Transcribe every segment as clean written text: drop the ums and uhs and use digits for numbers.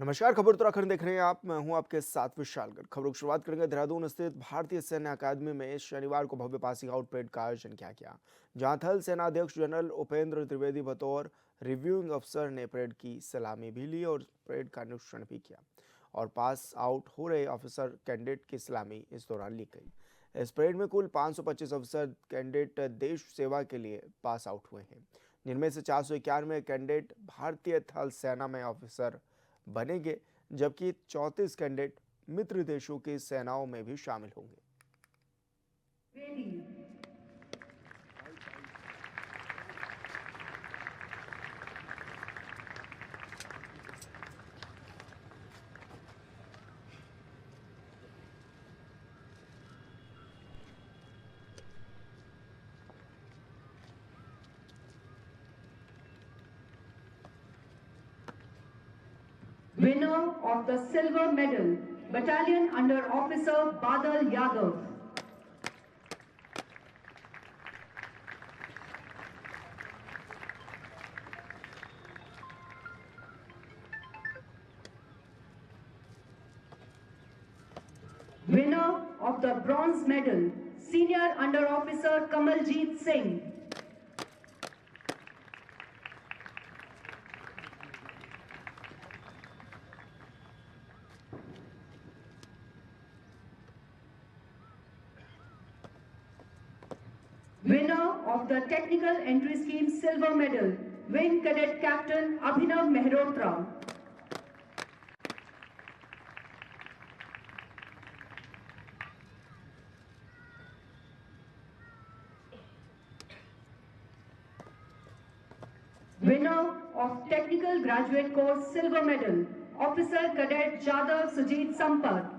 नमस्कार, खबर उत्तराखंड देख रहे हैं आप। मैं हूं आपके साथ विशालगढ़। खबरों की शुरुआत करेंगे देहरादून स्थित भारतीय सैन्य अकादमी में शनिवार को भव्य पासिंग आउट परेड का आयोजन किया गया, जहां थल सेनाध्यक्ष जनरल उपेंद्र त्रिवेदी बतौर रिव्यूइंग अफसर ने परेड की सलामी भी ली और परेड का निरीक्षण भी किया और पास आउट हो रहे ऑफिसर कैंडिडेट की सलामी इस दौरान ली गई। इस परेड में कुल 525 अफसर कैंडिडेट देश सेवा के लिए पास आउट हुए हैं, जिनमें से 491 कैंडिडेट भारतीय थल सेना में ऑफिसर बनेंगे, जबकि 34 कैंडिडेट मित्र देशों की सेनाओं में भी शामिल होंगे। Winner of the silver medal, Battalion under Officer Badal Yadav. Winner of the bronze medal, Senior Under Officer Kamaljeet Singh. Winner of the Technical Entry Scheme Silver Medal, Wing Cadet Captain Abhinav Mehrotra. Winner of Technical Graduate Course Silver Medal, Officer Cadet Jadav Sujit Sampath.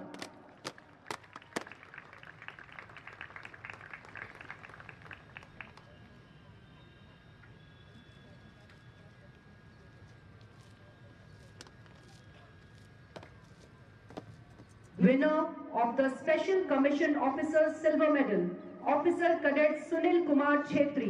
Winner of the Special Commission Officer Silver Medal, Officer Cadet Sunil Kumar Chhetri.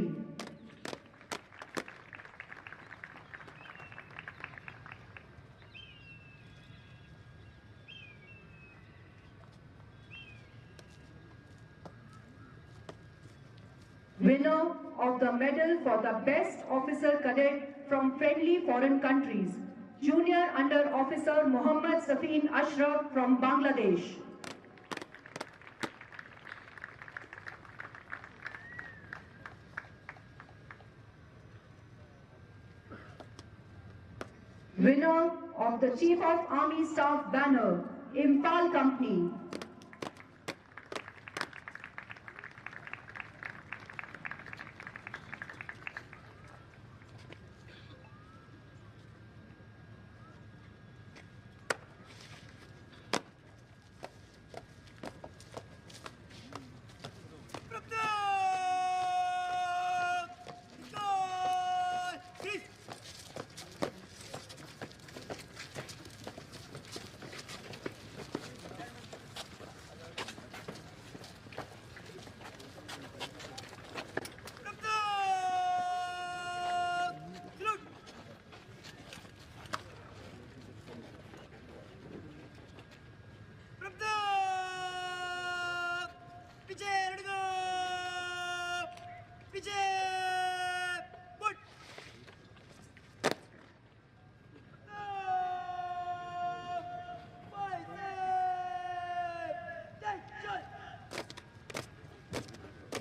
Winner of the medal for the best officer cadet from friendly foreign countries, Junior Under Officer Muhammad Safin Ashraf from Bangladesh. Winner of the Chief of Army Staff banner, Impal Company.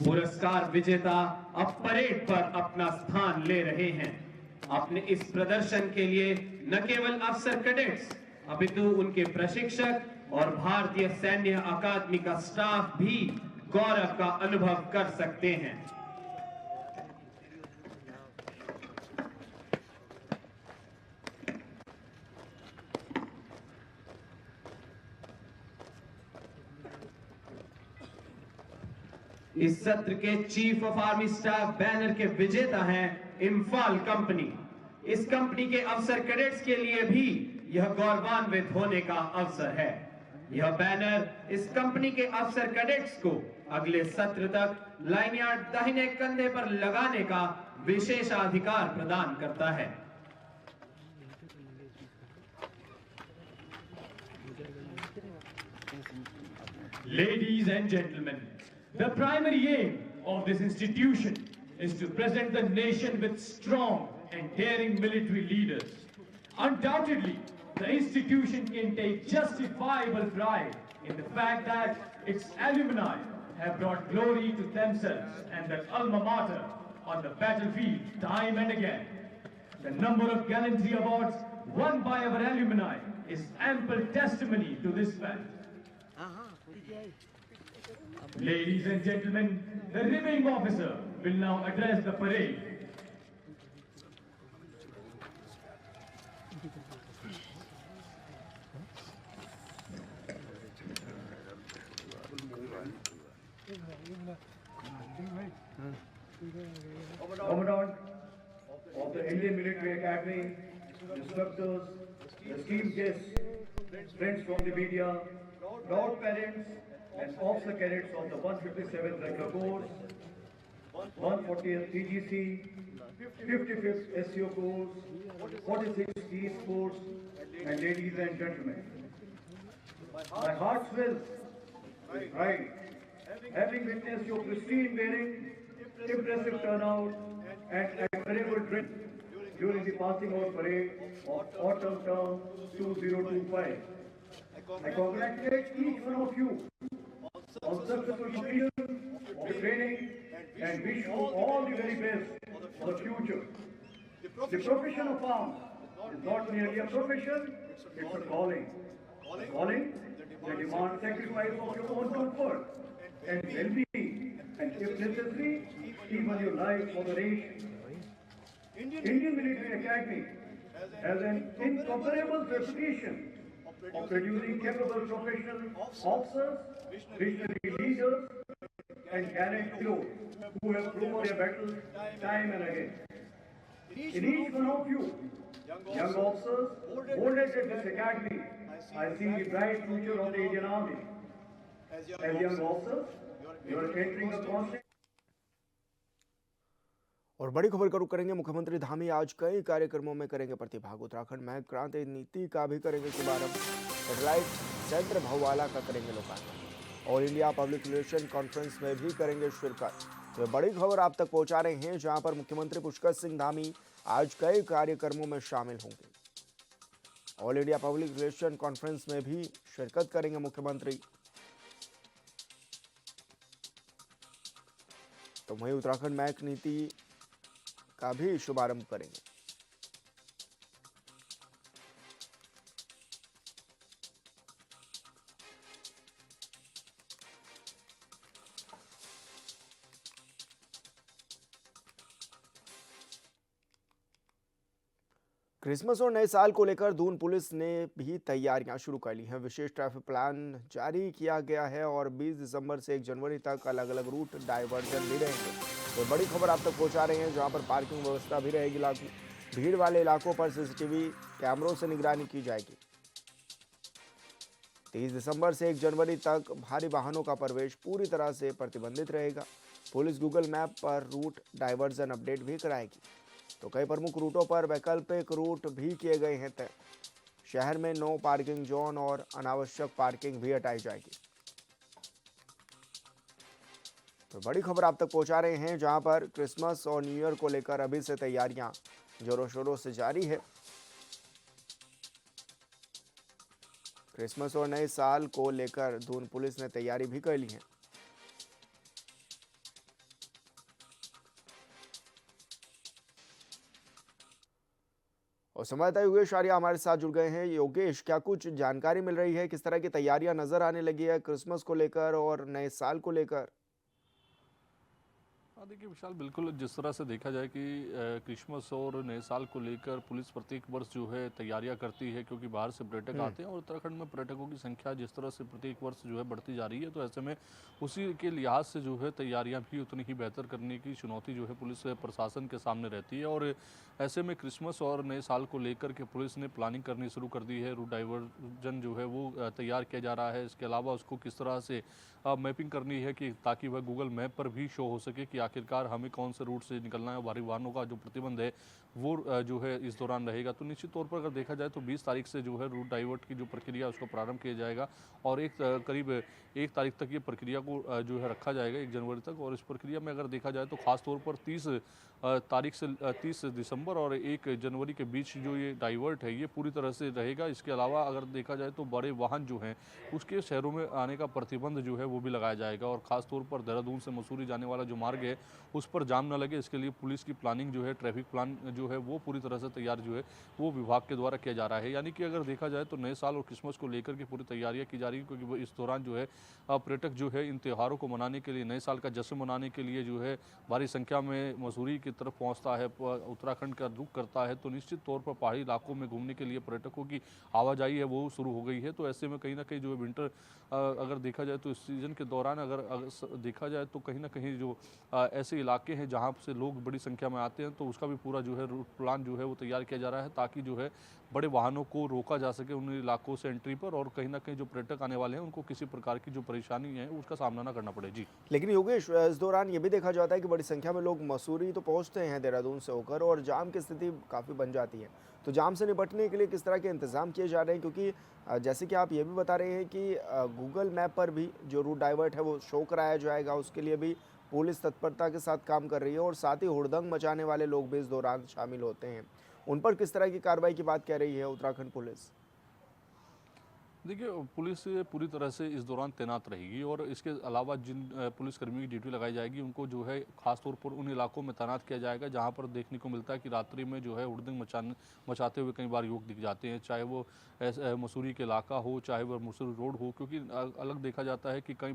पुरस्कार विजेता अब parade पर अपना स्थान ले रहे हैं। अपने इस प्रदर्शन के लिए न केवल अफसर कैडेट्स अपितु उनके प्रशिक्षक और भारतीय सैन्य अकादमी का स्टाफ भी गौरव का अनुभव कर सकते हैं। इस सत्र के chief of army staff banner के विजेता हैं इम्फाल कंपनी। इस कंपनी के अफसर कैडेट्स के लिए भी यह गौरवान्वित होने का अवसर है। यह बैनर इस कंपनी के अफसर कैडेट्स को अगले सत्र तक लाइन यार्ड दाहिने कंधे पर लगाने का विशेषाधिकार प्रदान करता है। Ladies and gentlemen, the primary aim of this institution is to present the nation with strong and daring military leaders. Undoubtedly, the institution can take justifiable pride in the fact that its alumni have brought glory to themselves and their alma mater on the battlefield time and again. The number of gallantry awards won by our alumni is ample testimony to this fact. Ladies and gentlemen, the reviewing officer will now address the parade. Commandant of the Indian Military Academy, instructors, esteemed guests, friends from the media, proud parents and officer cadets of the 157th Regular Corps, 140th TGC, 55th SCO Corps, 46th East Force, and ladies and gentlemen. My heart swells with pride, having witnessed your pristine bearing, impressive turnout, and admirable dress during the passing out parade of Autumn Term 2025. I congratulate each one of you on successful completion of the training and wish you all the very best for the future. The profession of arms is not merely a profession, it's a calling. A calling that demands sacrifice of your own comfort and well-being, and if necessary, even your life for the nation. Indian Military Academy has an incomparable reputation of producing capable professional officers, visionary leaders, and gallant heroes who have proven their battles time and again. In each one of you, young officers, molded at this academy, I see the bright future of the Indian Army. As young officers, you are entering a constant. और बड़ी खबर का रुख करेंगे। मुख्यमंत्री धामी आज कई कार्यक्रमों में करेंगे प्रतिभाग। उत्तराखंड में क्रांति नीति का भी करेंगे शुभारंभ। सैटेलाइट सेंटर भौवाला का करेंगे लोकार्पण। All India public relation conference में भी करेंगे शिरकत। तो बड़ी खबर आप तक पहुंचा रहे हैं, जहां पर मुख्यमंत्री पुष्कर सिंह धामी आज कई कार्यक्रमों में शामिल होंगे। All India public relation conference में भी शिरकत करेंगे मुख्यमंत्री। तो वहीं उत्तराखंड मैक नीति का भी शुभारंभ करेंगे। क्रिसमस और नए साल को लेकर दून पुलिस ने भी तैयारियां शुरू कर ली हैं। विशेष ट्रैफिक प्लान जारी किया गया है और 20 दिसंबर से 1 जनवरी तक अलग अलग रूट डायवर्जन भी रहेंगे। तो बड़ी खबर आप तक पहुंचा रहे हैं, जहां पर पार्किंग व्यवस्था भी रहेगी लागू। भीड़ वाले इलाकों पर सीसीटीवी कैमरों से निगरानी की जाएगी। 30 दिसंबर से 1 जनवरी तक भारी वाहनों का प्रवेश पूरी तरह से प्रतिबंधित रहेगा। पुलिस गूगल मैप पर रूट डायवर्जन अपडेट भी कराएगी। तो कई प्रमुख रूटों पर वैकल्पिक रूट भी किए गए हैं तय। शहर में नो पार्किंग जोन और अनावश्यक पार्किंग भी हटाई जाएगी। तो बड़ी खबर आप तक पहुंचा रहे हैं, जहां पर क्रिसमस और न्यू ईयर को लेकर अभी से तैयारियां जोरों शोरों से जारी है। क्रिसमस और नए साल को लेकर दून पुलिस ने तैयारी भी कर ली है। और संवाददाता योगेश आर्या हमारे साथ जुड़ गए हैं। योगेश, क्या कुछ जानकारी मिल रही है, किस तरह की तैयारियां नजर आने लगी है क्रिसमस को लेकर और नए साल को लेकर? हाँ देखिए विशाल, बिल्कुल जिस तरह से देखा जाए कि क्रिसमस और नए साल को लेकर पुलिस प्रत्येक वर्ष जो है तैयारियां करती है, क्योंकि बाहर से पर्यटक आते हैं और उत्तराखंड में पर्यटकों की संख्या जिस तरह से प्रत्येक वर्ष जो है बढ़ती जा रही है, तो ऐसे में उसी के लिहाज से जो है तैयारियां भी उतनी ही बेहतर करने की चुनौती जो है पुलिस प्रशासन के सामने रहती है। और ऐसे में क्रिसमस और नए साल को लेकर के पुलिस ने प्लानिंग करनी शुरू कर दी है। रूट डाइवर्जन जो है वो तैयार किया जा रहा है। इसके अलावा उसको किस तरह से मैपिंग करनी है कि ताकि वह गूगल मैप पर भी शो हो सके कि आखिरकार हमें कौन से रूट से निकलना है। भारी वाहनों का जो प्रतिबंध है वो जो है इस दौरान रहेगा। तो निश्चित तौर पर अगर देखा जाए तो 20 तारीख से जो है रूट डाइवर्ट की जो प्रक्रिया है उसको प्रारंभ किया जाएगा और करीब 1 तारीख तक ये प्रक्रिया को जो है रखा जाएगा, 1 जनवरी तक। और इस प्रक्रिया में अगर देखा जाए तो खास तौर पर 30 तारीख से 30 दिसंबर और 1 जनवरी के बीच जो ये डाइवर्ट है ये पूरी तरह से रहेगा। इसके अलावा अगर देखा जाए तो बड़े वाहन जो हैं उसके शहरों में आने का प्रतिबंध जो है वो भी लगाया जाएगा और ख़ास तौर पर देहरादून से मसूरी जाने वाला जो मार्ग है उस पर जाम न लगे, इसके लिए पुलिस की प्लानिंग जो है, ट्रैफिक प्लान जो है वो पूरी तरह से तैयार जो है वो विभाग के द्वारा किया जा रहा है। यानी कि अगर देखा जाए तो नए साल और क्रिसमस को लेकर के पूरी तैयारियां की जा रही है, क्योंकि वो इस दौरान जो है पर्यटक जो है इन त्योहारों को मनाने के लिए, नए साल का जश्न मनाने के लिए जो है भारी संख्या में मसूरी की तरफ पहुंचता है, उत्तराखंड का रुख करता है। तो निश्चित तौर पर पहाड़ी इलाकों में घूमने के लिए पर्यटकों की आवाजाही है वो शुरू हो गई है। तो ऐसे में कहीं ना कहीं जो है विंटर अगर देखा जाए तो इस सीज़न के दौरान अगर देखा जाए तो कहीं ना कहीं जो ऐसे इलाके हैं जहाँ से लोग बड़ी संख्या में आते हैं तो उसका भी पूरा जो है रूट प्लान जो है वो तैयार किया जा रहा है ताकि जो है बड़े वाहनों को रोका जा सके उन इलाकों से एंट्री पर और कहीं ना कहीं जो पर्यटक आने वाले हैं उनको किसी प्रकार की जो परेशानी है उसका सामना ना करना पड़े। जी लेकिन योगेश, इस दौरान ये भी देखा जाता है कि बड़ी संख्या में लोग मसूरी तो पहुंचते हैं देहरादून से होकर और जाम की स्थिति काफ़ी बन जाती है। तो जाम से निपटने के लिए किस तरह के इंतजाम किए जा रहे हैं, क्योंकि जैसे कि आप ये भी बता रहे हैं कि गूगल मैप पर भी जो रूट डाइवर्ट है वो शो कराया जाएगा, उसके लिए भी पुलिस तत्परता के साथ काम कर रही है और साथ ही हुड़दंग मचाने वाले लोग भी इस दौरान शामिल होते हैं। उन पर किस तरह की कार्रवाई की बात कह रही है उत्तराखंड पुलिस? देखिए, पुलिस पूरी तरह से इस दौरान तैनात रहेगी और इसके अलावा जिन पुलिसकर्मियों की ड्यूटी लगाई जाएगी उनको जो है खासतौर पर उन इलाकों में तैनात किया जाएगा जहां पर देखने को मिलता है कि रात्रि में जो है हुड़दंग मचाते हुए कई बार युवक दिख जाते हैं, चाहे वो मसूरी के इलाका हो, चाहे वो मसूरी रोड हो, क्योंकि अलग देखा जाता है कि कई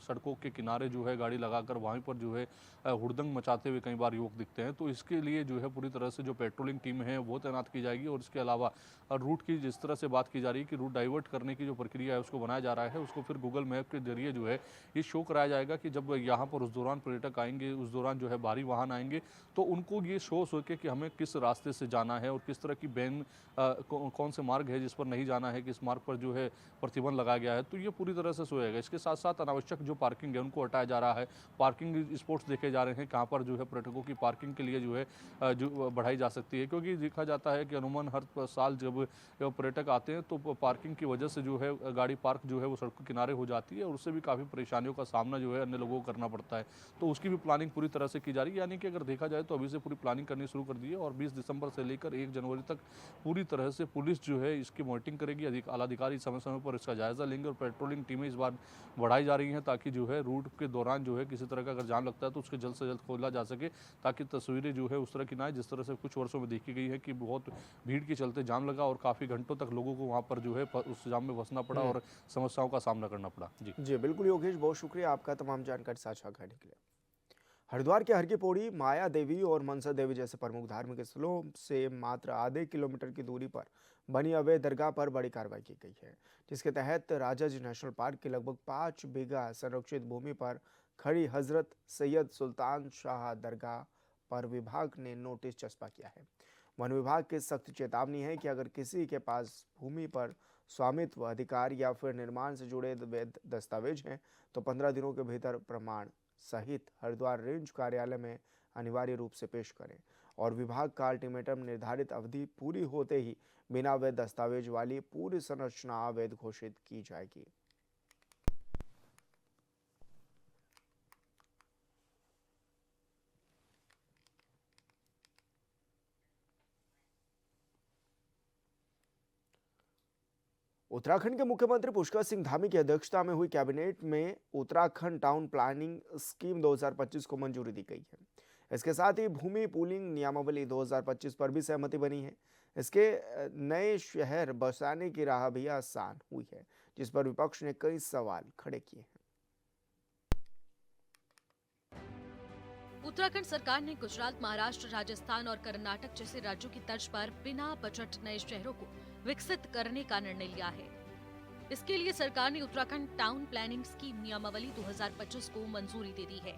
सड़कों के किनारे जो है गाड़ी लगाकर वहीं पर जो है हुड़दंग मचाते हुए कई बार युवक दिखते हैं। तो इसके लिए जो है पूरी तरह से जो पेट्रोलिंग टीम है वो तैनात की जाएगी और इसके अलावा रूट की जिस तरह से बात की जा रही है कि रूट डाइवर्ट करने की जो प्रक्रिया है उसको बनाया जा रहा है, उसको फिर गूगल मैप के जरिए जो है ये शो कराया जाएगा कि जब यहाँ पर उस दौरान पर्यटक आएंगे, उस दौरान जो है भारी वाहन आएंगे तो उनको ये शो सके कि हमें किस रास्ते से जाना है और किस तरह की कौन से मार्ग है जिस पर नहीं जाना है, किस मार्ग पर जो है प्रतिबंध लगाया गया है। तो ये पूरी तरह से सोएगा। इसके साथ साथ अनावश्यक जो पार्किंग है उनको हटाया जा रहा है, पार्किंग स्पॉट्स देखे जा रहे हैं कहाँ पर जो है पर्यटकों की पार्किंग के लिए जो है जो बढ़ाई जा सकती है, क्योंकि देखा जाता है कि अमूमन हर साल जब पर्यटक आते हैं तो पार्किंग की वजह से जो है गाड़ी पार्क जो है वो सड़क के किनारे हो जाती है और उससे भी काफ़ी परेशानियों का सामना जो है अन्य लोगों को करना पड़ता है। तो उसकी भी प्लानिंग पूरी तरह से की जा रही है। यानी कि अगर देखा जाए तो अभी से पूरी प्लानिंग करनी शुरू कर दी है और 20 दिसंबर से लेकर 1 जनवरी तक पूरी तरह से पुलिस जो है इसकी मॉनिटरिंग करेगी। आलाधिकारी समय समय पर इसका जायजा लेंगे और पेट्रोलिंग टीमें इस बार बढ़ाई जा रही हैं ताकि जो है रूट के दौरान जो है किसी तरह का अगर जाम लगता है तो उसके जल्द से जल्द खोला जा सके, ताकि तस्वीरें जो है उस तरह की ना आए जिस तरह से कुछ वर्षों में देखी गई है कि बहुत भीड़ के चलते जाम लगा और काफ़ी घंटों तक लोगों को वहाँ पर जो है उस जाम में फंसना पड़ा और समस्याओं का सामना करना पड़ा। जी बिल्कुल योगेश, बहुत शुक्रिया आपका तमाम जानकारी साझा करने के लिए। हरिद्वार के हर की पौड़ी, माया देवी और मनसा देवी जैसे प्रमुख धार्मिक स्थलों से मात्र आधे किलोमीटर की दूरी पर बनी अवैध दरगाह पर बड़ी कार्रवाई की गई है, जिसके तहत राजाजी नेशनल पार्क के लगभग 5 बीघा संरक्षित भूमि पर खड़ी हजरत सैयद सुल्तान शाह दरगाह पर विभाग ने नोटिस चस्पा किया है। वन विभाग की सख्त चेतावनी है कि अगर किसी के पास भूमि पर स्वामित्व अधिकार या फिर निर्माण से जुड़े वैध दस्तावेज हैं तो 15 दिनों के भीतर प्रमाण सहित हरिद्वार रेंज कार्यालय में अनिवार्य रूप से पेश करें और विभाग का अल्टीमेटम निर्धारित अवधि पूरी होते ही बिना वैध दस्तावेज वाली पूरी संरचना अवैध घोषित की जाएगी। उत्तराखंड के मुख्यमंत्री पुष्कर सिंह धामी की अध्यक्षता में हुई कैबिनेट में उत्तराखंड टाउन प्लानिंग स्कीम 2025 को मंजूरी दी गई है। इसके साथ ही भूमि पूलिंग नियमावली 2025 पर भी सहमति बनी है। इसके नए शहर बसाने की राह भी आसान हुई है, जिस पर विपक्ष ने कई सवाल खड़े किए हैं। उत्तराखंड सरकार ने गुजरात, महाराष्ट्र, राजस्थान और कर्नाटक जैसे राज्यों की तर्ज पर बिना बजट नए शहरों को विकसित करने का निर्णय लिया है। इसके लिए सरकार ने उत्तराखंड टाउन प्लानिंग स्कीम नियमावली 2025 को मंजूरी दे दी है।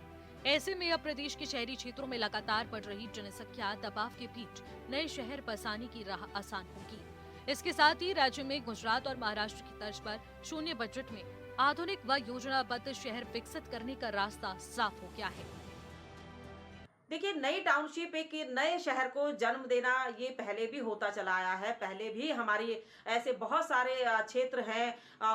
ऐसे में अब प्रदेश के शहरी क्षेत्रों में लगातार बढ़ रही जनसंख्या दबाव के बीच नए शहर बसाने की राह आसान होगी। इसके साथ ही राज्य में गुजरात और महाराष्ट्र की तर्ज पर शून्य बजट में आधुनिक व योजनाबद्ध शहर विकसित करने का रास्ता साफ हो गया है। देखिए, नई टाउनशिप एक नए शहर को जन्म देना ये पहले भी होता चला आया है। पहले भी हमारी ऐसे बहुत सारे क्षेत्र हैं,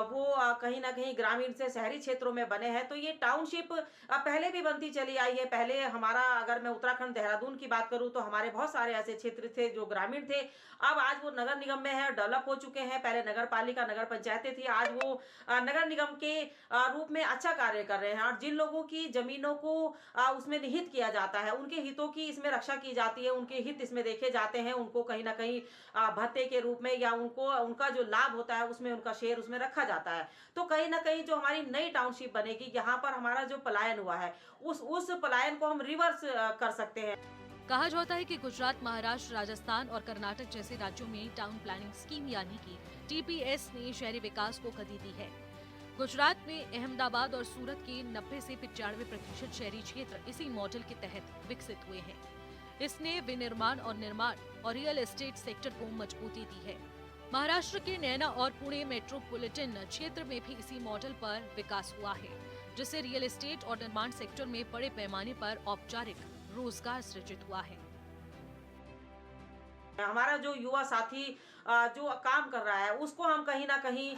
वो कहीं न कहीं ग्रामीण से शहरी क्षेत्रों में बने हैं। तो ये टाउनशिप पहले भी बनती चली आई है। पहले हमारा, अगर मैं उत्तराखंड देहरादून की बात करूँ, तो हमारे बहुत सारे ऐसे क्षेत्र थे जो ग्रामीण थे। अब आज वो नगर निगम में है, डेवलप हो चुके हैं। पहले नगर पालिका, नगर पंचायतें थी, आज वो नगर निगम के रूप में अच्छा कार्य कर रहे हैं। और जिन लोगों की ज़मीनों को उसमें निहित किया जाता है, उनके हितों की इसमें रक्षा की जाती है, उनके हित इसमें देखे जाते हैं, उनको कहीं न कहीं भत्ते के रूप में या उनको उनका जो लाभ होता है उसमें उनका शेयर उसमें रखा जाता है। तो कहीं न कहीं जो हमारी नई टाउनशिप बनेगी, यहाँ पर हमारा जो पलायन हुआ है, उस पलायन को हम रिवर्स कर सकते हैं। कहा जाता है कि गुजरात, महाराष्ट्र, राजस्थान और कर्नाटक जैसे राज्यों में टाउन प्लानिंग स्कीम यानी कि टीपीएस ने शहरी विकास को गति दी है। गुजरात में अहमदाबाद और सूरत के 90 से 95% शहरी क्षेत्र इसी मॉडल के तहत विकसित हुए हैं। इसने विनिर्माण और निर्माण और रियल एस्टेट सेक्टर को मजबूती दी है। महाराष्ट्र के नैना और पुणे मेट्रोपॉलिटन क्षेत्र में भी इसी मॉडल पर विकास हुआ है, जिससे रियल एस्टेट और निर्माण सेक्टर में बड़े पैमाने पर औपचारिक रोजगार सृजित हुआ है। हमारा जो युवा साथी जो काम कर रहा है, उसको हम कहीं ना कहीं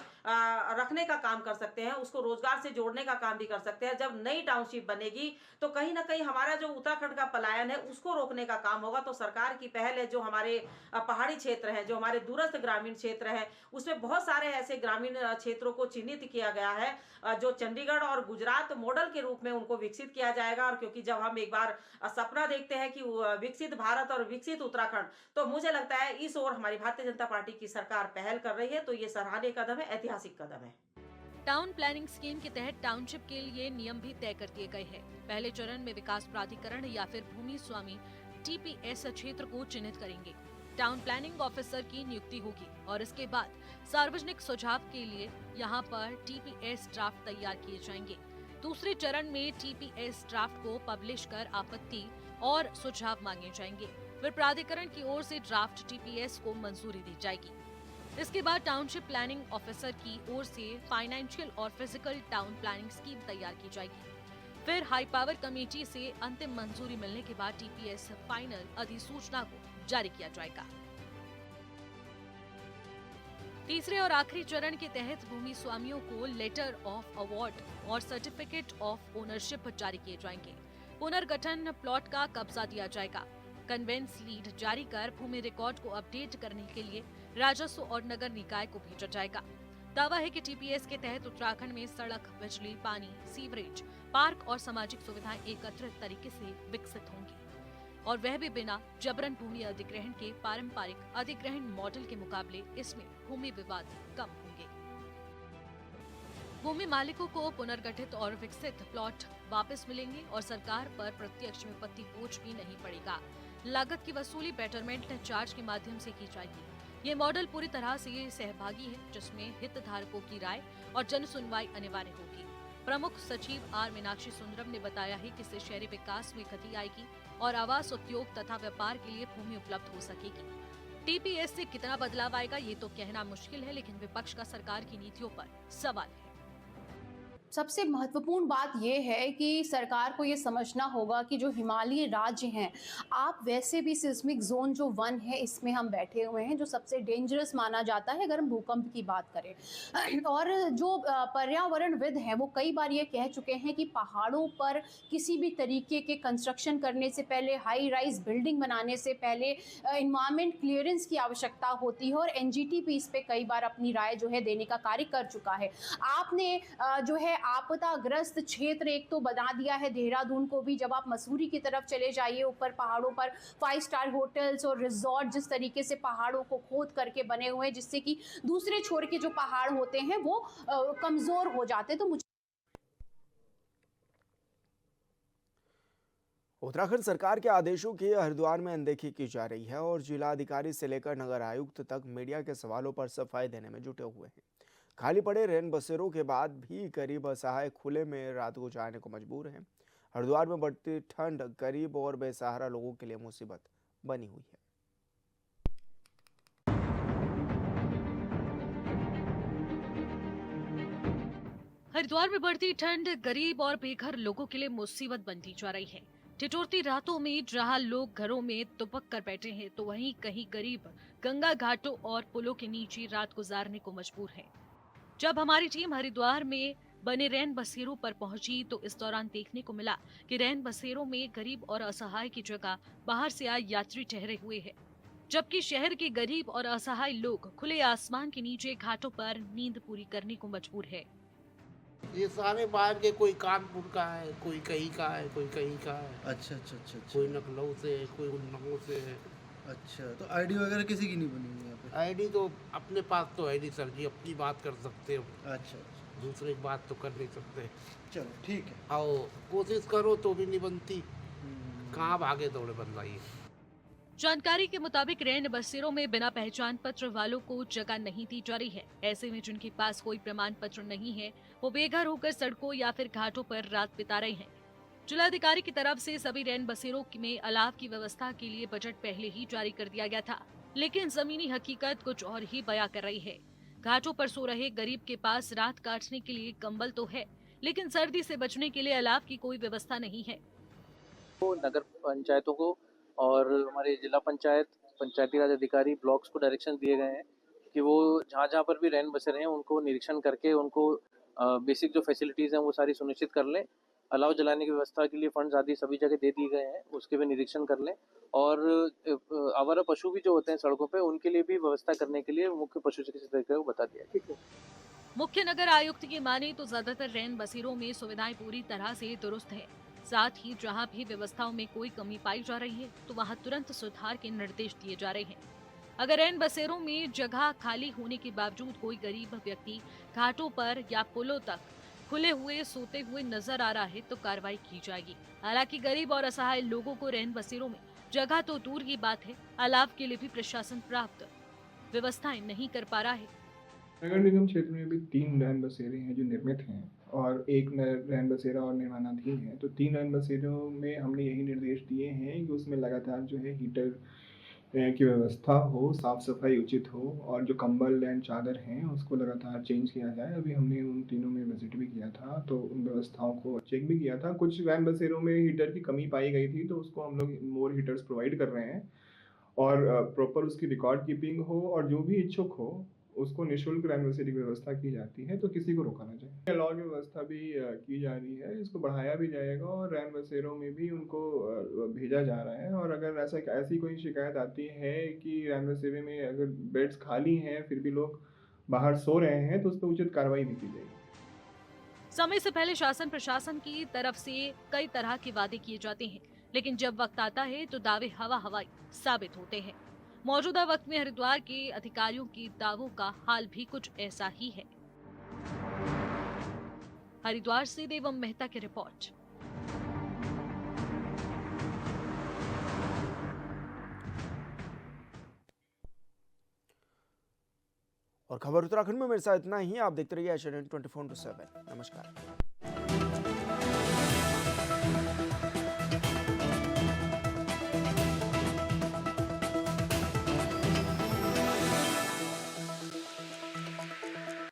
रखने का काम कर सकते हैं, उसको रोजगार से जोड़ने का काम भी कर सकते हैं। जब नई टाउनशिप बनेगी तो कहीं ना कहीं हमारा जो उत्तराखंड का पलायन है उसको रोकने का काम होगा। तो सरकार की पहल है, जो हमारे पहाड़ी क्षेत्र हैं, जो हमारे दूरस्थ ग्रामीण क्षेत्र हैं, उसमें बहुत सारे ऐसे ग्रामीण क्षेत्रों को चिन्हित किया गया है, जो चंडीगढ़ और गुजरात मॉडल के रूप में उनको विकसित किया जाएगा। और क्योंकि जब हम एक बार सपना देखते हैं कि विकसित भारत और विकसित उत्तराखंड, तो मुझे लगता है इस ओर हमारी भारतीय जनता पार्टी की सरकार पहल कर रही है। तो ये सराहनीय कदम है, ऐतिहासिक कदम है। टाउन प्लानिंग स्कीम के तहत टाउनशिप के लिए नियम भी तय कर दिए गए हैं। पहले चरण में विकास प्राधिकरण या फिर भूमि स्वामी टीपीएस क्षेत्र को चिन्हित करेंगे। टाउन प्लानिंग ऑफिसर की नियुक्ति होगी और इसके बाद सार्वजनिक सुझाव के लिए यहाँ पर टीपीएस ड्राफ्ट तैयार किए जाएंगे। दूसरे चरण में टीपीएस ड्राफ्ट को पब्लिश कर आपत्ति और सुझाव मांगे जाएंगे। फिर प्राधिकरण की ओर से ड्राफ्ट टीपीएस को मंजूरी दी जाएगी। इसके बाद टाउनशिप प्लानिंग ऑफिसर की ओर से फाइनेंशियल और फिजिकल टाउन प्लानिंग स्कीम तैयार की जाएगी। फिर हाई पावर कमेटी से अंतिम मंजूरी मिलने के बाद टीपीएस फाइनल अधिसूचना को जारी किया जाएगा। तीसरे और आखिरी चरण के तहत भूमि स्वामियों को लेटर ऑफ अवार्ड और सर्टिफिकेट ऑफ ओनरशिप जारी किए जाएंगे। पुनर्गठन प्लॉट का कब्जा दिया जाएगा। कन्वेंस लीड जारी कर भूमि रिकॉर्ड को अपडेट करने के लिए राजस्व और नगर निकाय को भेजा जाएगा। दावा है कि टीपीएस के तहत उत्तराखंड में सड़क, बिजली, पानी, सीवरेज, पार्क और सामाजिक सुविधाएं एकत्रित तरीके से विकसित होंगी, और वह भी बिना जबरन भूमि अधिग्रहण के। पारंपरिक अधिग्रहण मॉडल के मुकाबले इसमें भूमि विवाद कम होंगे। भूमि मालिकों को पुनर्गठित और विकसित प्लॉट वापस मिलेंगे और सरकार पर प्रत्यक्ष विपत्ति बोझ भी नहीं पड़ेगा। लागत की वसूली बेटरमेंट चार्ज के माध्यम से की जाएगी। ये मॉडल पूरी तरह से सहभागी है, जिसमें हितधारकों की राय और जन सुनवाई अनिवार्य होगी। प्रमुख सचिव आर मीनाक्षी सुंदरम ने बताया है कि इससे शहरी विकास में गति आएगी और आवास, उद्योग तथा व्यापार के लिए भूमि उपलब्ध हो सकेगी। टीपीएस से कितना बदलाव आएगा ये तो कहना मुश्किल है, लेकिन विपक्ष का सरकार की नीतियों पर सवाल है। सबसे महत्वपूर्ण बात यह है कि सरकार को ये समझना होगा कि जो हिमालयी राज्य हैं, आप वैसे भी सिस्मिक जोन जो 1 है इसमें हम बैठे हुए हैं, जो सबसे डेंजरस माना जाता है अगर हम भूकंप की बात करें। और जो पर्यावरणविद हैं वो कई बार ये कह चुके हैं कि पहाड़ों पर किसी भी तरीके के कंस्ट्रक्शन करने से पहले, हाई राइज बिल्डिंग बनाने से पहले इन्वायरमेंट क्लियरेंस की आवश्यकता होती है। और एनजीटी इस पे कई बार अपनी राय जो है देने का कार्य कर चुका है। आपने जो है आपदाग्रस्त क्षेत्र एक तो बना दिया है देहरादून को भी। जब आप मसूरी की तरफ चले जाइए, ऊपर पहाड़ों पर 5 स्टार होटल्स और रिजॉर्ट जिस तरीके से पहाड़ों को खोद करके बने हुए हैं, जिससे कि दूसरे छोर के जो पहाड़ होते हैं वो कमजोर हो जाते हैं। तो मुझे उत्तराखंड सरकार के आदेशों की हरिद्वार में अनदेखी की जा रही है और जिलाधिकारी से लेकर नगर आयुक्त तक मीडिया के सवालों पर सफाई देने में जुटे हुए हैं। खाली पड़े रैन बसेरों के बाद भी गरीब असहाय खुले में रात गुजारने को मजबूर हैं। हरिद्वार में बढ़ती ठंड गरीब और बेसहारा लोगों के लिए मुसीबत बनी हुई है। हरिद्वार में बढ़ती ठंड गरीब और बेघर लोगों के लिए मुसीबत बनती जा रही है। ठिठुरती रातों में जहां लोग घरों में दुबक कर बैठे हैं, तो वहीं कहीं गरीब गंगा घाटों और पुलों के नीचे रात गुजारने को मजबूर हैं। जब हमारी टीम हरिद्वार में बने रैन बसेरों पर पहुंची तो इस दौरान देखने को मिला कि रैन बसेरों में गरीब और असहाय की जगह बाहर से आए यात्री ठहरे हुए हैं, जबकि शहर के गरीब और असहाय लोग खुले आसमान के नीचे घाटों पर नींद पूरी करने को मजबूर है। ये सारे बाहर के, कोई कानपुर का है, कोई कहीं का है, कोई कहीं का है। अच्छा अच्छा अच्छा अच्छा कोई लखनऊ से है, कोई उन्नाव से है। अच्छा, तो आईडी वगैरह किसी की नहीं बनी हुई यहाँ पे? आईडी तो अपने पास तो है नहीं सर जी, अपनी बात कर सकते हो, अच्छा अच्छा, दूसरे की बात तो कर नहीं सकते। चलो ठीक है। आओ कोशिश करो तो भी नहीं बनती, कहाँ भागे दौड़े बनवाइए। जानकारी के मुताबिक रैन बसेरों में बिना पहचान पत्र वालों को जगह नहीं दी जा रही है। ऐसे में जिनके पास कोई प्रमाण पत्र नहीं है, वो बेघर होकर सड़कों या फिर घाटों पर रात बिता रहे हैं। जिलाधिकारी की तरफ से सभी रैन बसेरों में अलाव की व्यवस्था के लिए बजट पहले ही जारी कर दिया गया था, लेकिन जमीनी हकीकत कुछ और ही बयां कर रही है। घाटों पर सो रहे गरीब के पास रात काटने के लिए कंबल तो है, लेकिन सर्दी से बचने के लिए अलाव की कोई व्यवस्था नहीं है। तो नगर पंचायतों को और हमारे जिला पंचायत, पंचायती राज अधिकारी, ब्लॉक्स को डायरेक्शन दिए गए हैं कि वो जहाँ जहाँ पर भी रैन बसेरे हैं उनको निरीक्षण करके उनको बेसिक जो फैसिलिटीज़ हैं वो सारी सुनिश्चित कर लें। अलाव जलाने की व्यवस्था के लिए फंड्स आदि सभी जगह दे दिए गए हैं, उसके भी निरीक्षण कर लें। और आवारा पशु भी जो होते हैं सड़कों पे, उनके लिए भी व्यवस्था करने के लिए मुख्य पशु चिकित्सक को बता दिया। ठीक है। मुख्य नगर आयुक्त की माने तो ज्यादातर रैन बसेरों में सुविधाएं पूरी तरह से दुरुस्त है। साथ ही जहां भी व्यवस्थाओं में कोई कमी पाई जा रही है तो वहां तुरंत सुधार के निर्देश दिए जा रहे हैं। अगर रैन बसेरों में जगह खाली होने के बावजूद कोई गरीब व्यक्ति घाटों पर या पुलों तक खुले हुए सोते हुए नजर आ रहा है तो कार्रवाई की जाएगी। हालांकि गरीब और असहाय लोगों को रैन बसेरों में जगह तो दूर की बात है, अलाव के लिए भी प्रशासन पर्याप्त व्यवस्थाएं नहीं कर पा रहा है। नगर निगम क्षेत्र में भी 3 रैन बसेरे हैं जो निर्मित हैं और एक रैन बसेरा और निर्माणाधीन है। तो 3 रैन बसेरों में हमने यही निर्देश दिए हैं कि उसमें लगातार जो है हीटर की व्यवस्था हो, साफ़ सफाई उचित हो और जो कंबल एंड चादर हैं उसको लगातार चेंज किया जाए। अभी हमने उन तीनों में विजिट भी किया था तो उन व्यवस्थाओं को चेक भी किया था। कुछ रैन बसेरों में हीटर की कमी पाई गई थी तो उसको हम लोग मोर हीटर्स प्रोवाइड कर रहे हैं और प्रॉपर उसकी रिकॉर्ड कीपिंग हो और जो भी इच्छुक हो उसको निःशुल्क रैन बसेरे की व्यवस्था की जाती है, तो किसी को रोका ना जाए। अलाव की व्यवस्था भी की जा रही है, इसको बढ़ाया भी जाएगा और रैन बसेरों में भी उनको भेजा जा रहा है। और अगर ऐसी कोई शिकायत आती है कि रैन बसेरे में अगर बेड्स खाली हैं फिर भी लोग बाहर सो रहे हैं तो उस पर उचित कार्रवाई भी की जाएगी। समय से पहले शासन प्रशासन की तरफ से कई तरह के वादे किए जाते हैं, लेकिन जब वक्त आता है तो दावे हवाई साबित होते हैं। मौजूदा वक्त में हरिद्वार के अधिकारियों के दावों का हाल भी कुछ ऐसा ही है। हरिद्वार से देवम मेहता की रिपोर्ट। और खबर उत्तराखंड में मेरे साथ इतना ही। आप देखते रहिए एशिया 24/7। नमस्कार।